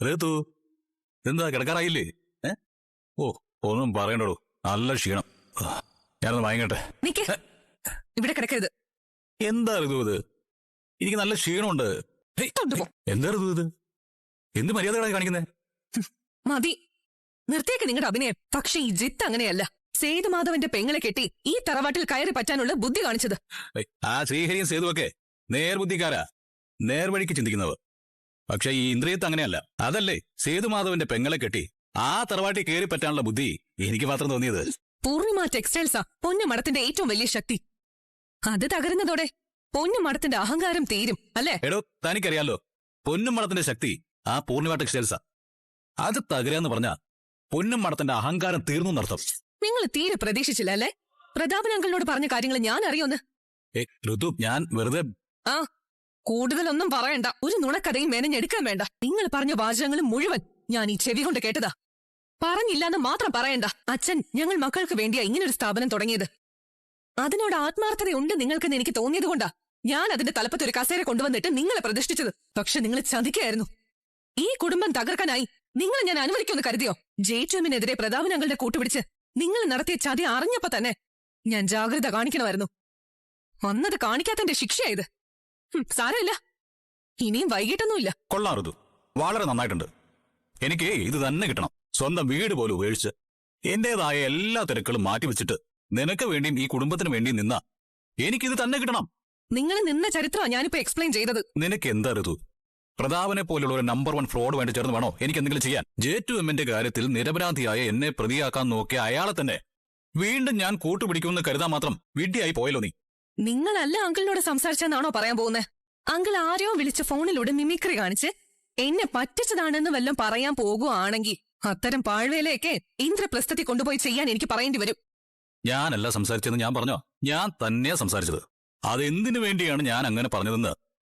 ഋതു എന്താ കിടക്കാറായില്ലേ? ഓ ഒന്നും പറയണ്ടോ, നല്ല ക്ഷീണം. ഞാനൊന്ന് വാങ്ങിക്കട്ടെ. ഇവിടെ കിടക്കരുത്. എന്താ ഋതു ഇത്? എനിക്ക് നല്ല ക്ഷീണമുണ്ട്. എന്താ ഋതു ഇത്? എന്ത് മര്യാദകളായി കാണിക്കുന്നേ? മതി, നിർത്തിയേക്ക് നിങ്ങളുടെ അഭിനയം. പക്ഷെ ഈ ജിത്ത് അങ്ങനെയല്ല. സേതുമാധവന്റെ പെങ്ങളെ കെട്ടി ഈ തറവാട്ടിൽ കയറി പറ്റാനുള്ള ബുദ്ധി കാണിച്ചത്. ആ ശ്രീഹരിയും സേതുവൊക്കെ നേർബുദ്ധിക്കാരാ, നേർവഴിക്ക് ചിന്തിക്കുന്നവർ. പക്ഷെ ഈ ഇന്ദ്രിയത്ത് അങ്ങനെയല്ല. അതല്ലേ സേതുമാധവന്റെ പെങ്ങളെ കെട്ടി ആ തറവാട്ടിൽ കയറി പറ്റാനുള്ള ബുദ്ധി എനിക്ക് മാത്രം തോന്നിയത്. പൂർണിമ ടെക്സ്റ്റൈൽസാ പൊന്നുമടത്തിന്റെ ഏറ്റവും വലിയ ശക്തി. അത് തകരുന്നതോടെ പൊന്നുമടത്തിന്റെ അഹങ്കാരം തീരും, അല്ലേ? എടോ, തനിക്കറിയാലോ പൊന്നുമടത്തിന്റെ ശക്തി ആ പൂർണിമ ടെക്സ്റ്റൈൽസാ. അത് തകരാന്ന് പറഞ്ഞ പൊന്നുമടത്തിന്റെ അഹങ്കാരം തീർന്നു എന്നർത്ഥം. നിങ്ങൾ തീരെ പ്രതീക്ഷിച്ചില്ല അല്ലേ പ്രതാപനങ്കളോട് പറഞ്ഞ കാര്യങ്ങൾ ഞാൻ അറിയോന്ന്? ഋതു, ഞാൻ വെറുതെ... ആ, കൂടുതലൊന്നും പറയണ്ട. ഒരു നുണക്കഥയും മെനഞ്ഞെടുക്കാൻ വേണ്ട. നിങ്ങൾ പറഞ്ഞ വാചകങ്ങളും മുഴുവൻ ഞാൻ ഈ ചെവി കൊണ്ട് കേട്ടതാ. പറഞ്ഞില്ലാന്ന് മാത്രം പറയണ്ട. അച്ഛൻ ഞങ്ങൾ മക്കൾക്ക് വേണ്ടിയാ ഇങ്ങനൊരു സ്ഥാപനം തുടങ്ങിയത്. അതിനോട് ആത്മാർത്ഥതയുണ്ട് നിങ്ങൾക്കെന്ന് എനിക്ക് തോന്നിയതുകൊണ്ടാ ഞാൻ അതിന്റെ തലപ്പത്ത് ഒരു കസേര കൊണ്ടുവന്നിട്ട് നിങ്ങളെ പ്രതിഷ്ഠിച്ചത്. പക്ഷെ നിങ്ങൾ ചതിക്കായിരുന്നു. ഈ കുടുംബം തകർക്കാനായി നിങ്ങളെ ഞാൻ അനുവദിക്കുമെന്ന് കരുതിയോ? ജയിച്ചുവിനെതിരെ പ്രതാപനങ്ങളുടെ കൂട്ടുപിടിച്ച് നിങ്ങൾ നടത്തിയ ചതി അറിഞ്ഞപ്പോ തന്നെ ഞാൻ ജാഗ്രത കാണിക്കണമായിരുന്നു. അന്നത് കാണിക്കാത്തന്റെ ശിക്ഷയായത്. സാരമില്ല, ഇനിയും വൈകിട്ടൊന്നുമില്ല. കൊള്ളാം ഋതു, വളരെ നന്നായിട്ടുണ്ട്. എനിക്ക് ഇത് തന്നെ കിട്ടണം. സ്വന്തം വീട് പോലും ഉപേക്ഷിച്ച് എന്റേതായ എല്ലാ തിരക്കുകളും മാറ്റിവെച്ചിട്ട് നിനക്ക് വേണ്ടിയും ഈ കുടുംബത്തിന് വേണ്ടിയും നിന്ന എനിക്കിത് തന്നെ കിട്ടണം. നിങ്ങൾ നിന്ന ചരിത്രമാണ് ഞാനിപ്പോ എക്സ്പ്ലെയിൻ ചെയ്തത്. നിനക്ക് എന്താ ഋതു? പ്രതാപനെ പോലുള്ള ഒരു നമ്പർ 1 ഫ്രോഡ് വേണ്ടി ചേർന്ന് വേണോ എനിക്ക് എന്തെങ്കിലും ചെയ്യാൻ? J2Mന്റെ കാര്യത്തിൽ നിരപരാധിയായ എന്നെ പ്രതിയാക്കാൻ നോക്കിയ അയാളെ തന്നെ വീണ്ടും ഞാൻ കൂട്ടുപിടിക്കുമെന്ന് കരുതാൻ മാത്രം വിഡ്ഢിയായി പോയല്ലോ നീ. നിങ്ങളല്ല അങ്കിളിനോട് സംസാരിച്ചെന്നാണോ പറയാൻ പോകുന്നത്? അങ്കിൾ ആരെയോ വിളിച്ച് ഫോണിലൂടെ മിമിക്രി കാണിച്ച് എന്നെ പറ്റിച്ചതാണെന്ന് വല്ലതും പറയാൻ പോകുകയാണെങ്കിൽ അത്തരം പാഴ്വേലയൊക്കെ ഇന്ദ്രപ്രസ്ഥത്തിൽ കൊണ്ടുപോയി ചെയ്യാൻ എനിക്ക് പറയേണ്ടി വരും. ഞാനല്ല സംസാരിച്ചെന്ന് ഞാൻ പറഞ്ഞോ? ഞാൻ തന്നെയാ സംസാരിച്ചത്. അതെന്തിനു വേണ്ടിയാണ് ഞാൻ അങ്ങനെ പറഞ്ഞതെന്ന്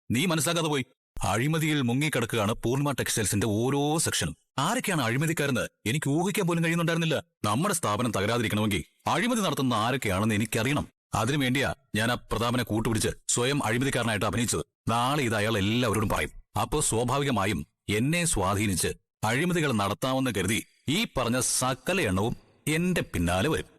നീ മനസ്സിലാക്കാതെ പോയി. അഴിമതിയിൽ മുങ്ങിക്കിടക്കുകയാണ് പൂർണിമ ടെക്സ്റ്റൈൽസിന്റെ ഓരോ സെക്ഷനും. ആരൊക്കെയാണ് അഴിമതിക്കാരെന്ന് എനിക്ക് ഊഹിക്കാൻ പോലും കഴിയുന്നുണ്ടായിരുന്നില്ല. നമ്മുടെ സ്ഥാപനം തകരാതിരിക്കണമെങ്കിൽ അഴിമതി നടത്തുന്ന ആരൊക്കെയാണെന്ന് എനിക്കറിയണം. അതിനുവേണ്ടിയാ ഞാൻ ആ പ്രതാപനെ കൂട്ടുപിടിച്ച് സ്വയം അഴിമതിക്കാരനായിട്ട് അഭിനയിച്ചത്. നാളെ ഇത് അയാൾ എല്ലാവരോടും പറയും. അപ്പോൾ സ്വാഭാവികമായും എന്നെ സ്വാധീനിച്ച് അഴിമതികൾ നടത്താമെന്ന് കരുതി ഈ പറഞ്ഞ സകല എണ്ണവും എന്റെ പിന്നാലെ വരും.